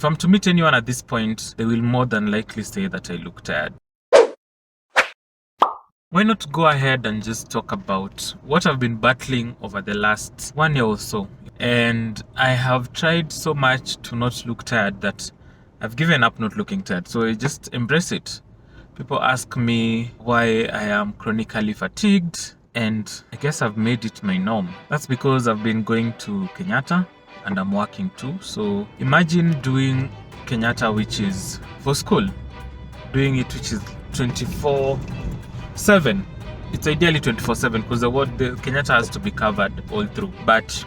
If I'm to meet anyone at this point, they will more than likely say that I look tired. Why not go ahead and just talk about what I've been battling over the last 1 year or so. And I have tried so much to not look tired that I've given up not looking tired. So I just embrace it. People ask me why I am chronically fatigued, and I guess I've made it my norm. That's because I've been going to Kenyatta and I'm working too. So imagine doing Kenyatta, which is for school, doing it which is 24/7. It's ideally 24/7 because the Kenyatta has to be covered all through. But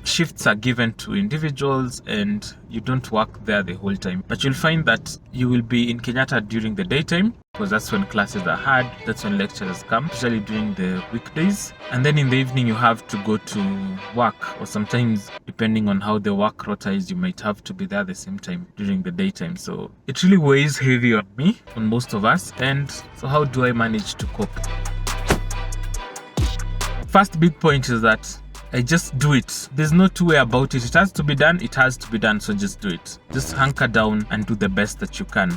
shifts are given to individuals and you don't work there the whole time. But you'll find that you will be in Kenyatta during the daytime because that's when classes are hard, that's when lecturers come, especially during the weekdays. And then in the evening you have to go to work, or sometimes depending on how the work rota is, you might have to be there at the same time during the daytime. So it really weighs heavy on me, on most of us. And so how do I manage to cope? First big point is that I just do it. There's no two way about it. It has to be done, it has to be done, so just do it. Just hunker down and do the best that you can.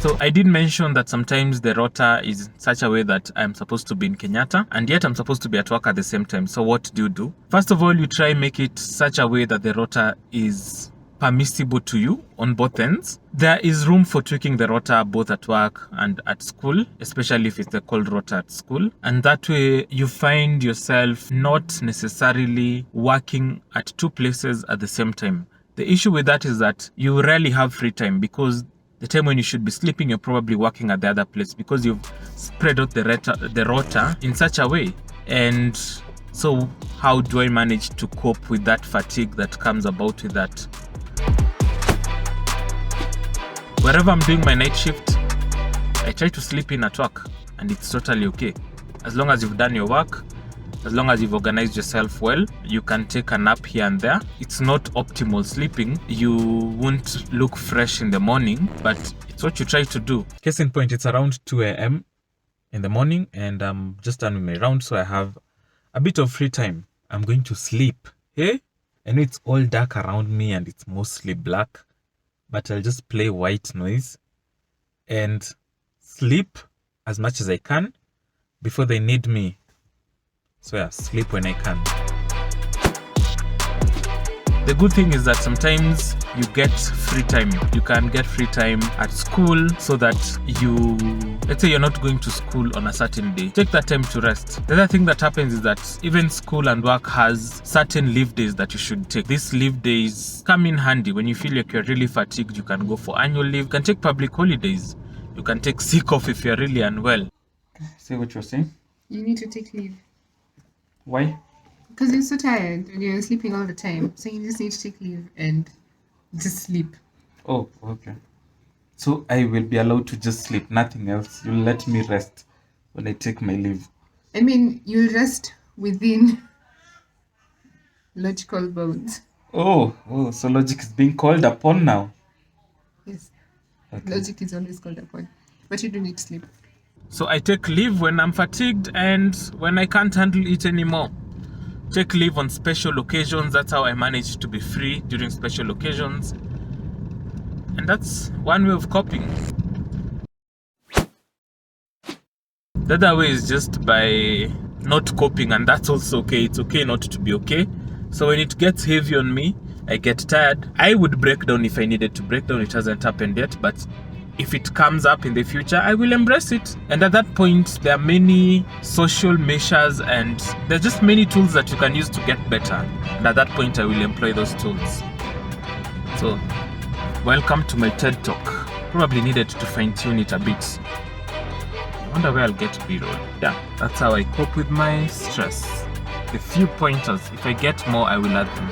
So I did mention that sometimes the rota is in such a way that I'm supposed to be in Kenyatta and yet I'm supposed to be at work at the same time. So what do? First of all, you try make it such a way that the rota is permissible to you on both ends. There is room for tweaking the rota both at work and at school, especially if it's the cold rota at school. And that way you find yourself not necessarily working at two places at the same time. The issue with that is that you rarely have free time, because the time when you should be sleeping, you're probably working at the other place because you've spread out the rota in such a way. And so how do I manage to cope with that fatigue that comes about with that? Wherever I'm doing my night shift, I try to sleep in at work, and it's totally okay. As long as you've done your work, as long as you've organized yourself well, you can take a nap here and there. It's not optimal sleeping. You won't look fresh in the morning, but it's what you try to do. Case in point, it's around 2 a.m. in the morning, and I'm just done with my round, so I have a bit of free time. I'm going to sleep. Hey? I know it's all dark around me and it's mostly black, but I'll just play white noise and sleep as much as I can before they need me. So yeah, sleep when I can. The good thing is that sometimes you get free time. You can get free time at school so that let's say you're not going to school on a certain day. Take that time to rest. The other thing that happens is that even school and work has certain leave days that you should take. These leave days come in handy when you feel like you're really fatigued. You can go for annual leave. You can take public holidays. You can take sick off if you're really unwell. Say what you're saying. You need to take leave. Why? Because you're so tired and you're sleeping all the time. So you just need to take leave and just sleep. Oh, okay. So I will be allowed to just sleep, nothing else. You'll let me rest when I take my leave. I mean, you'll rest within logical bounds. Oh, so logic is being called upon now. Yes. Okay. Logic is always called upon. But you do need to sleep. So I take leave when I'm fatigued and when I can't handle it anymore. Take leave on special occasions. That's how I manage to be free during special occasions. And that's one way of coping. The other way is just by not coping, and that's also okay. It's okay not to be okay. So when it gets heavy on me, I get tired. I would break down if I needed to break down. It hasn't happened yet, but if it comes up in the future, I will embrace it. And at that point, there are many social measures and there's just many tools that you can use to get better. And at that point, I will employ those tools. So, welcome to my TED Talk. Probably needed to fine tune it a bit. I wonder where I'll get B-roll. Yeah, that's how I cope with my stress. The few pointers, if I get more, I will add them.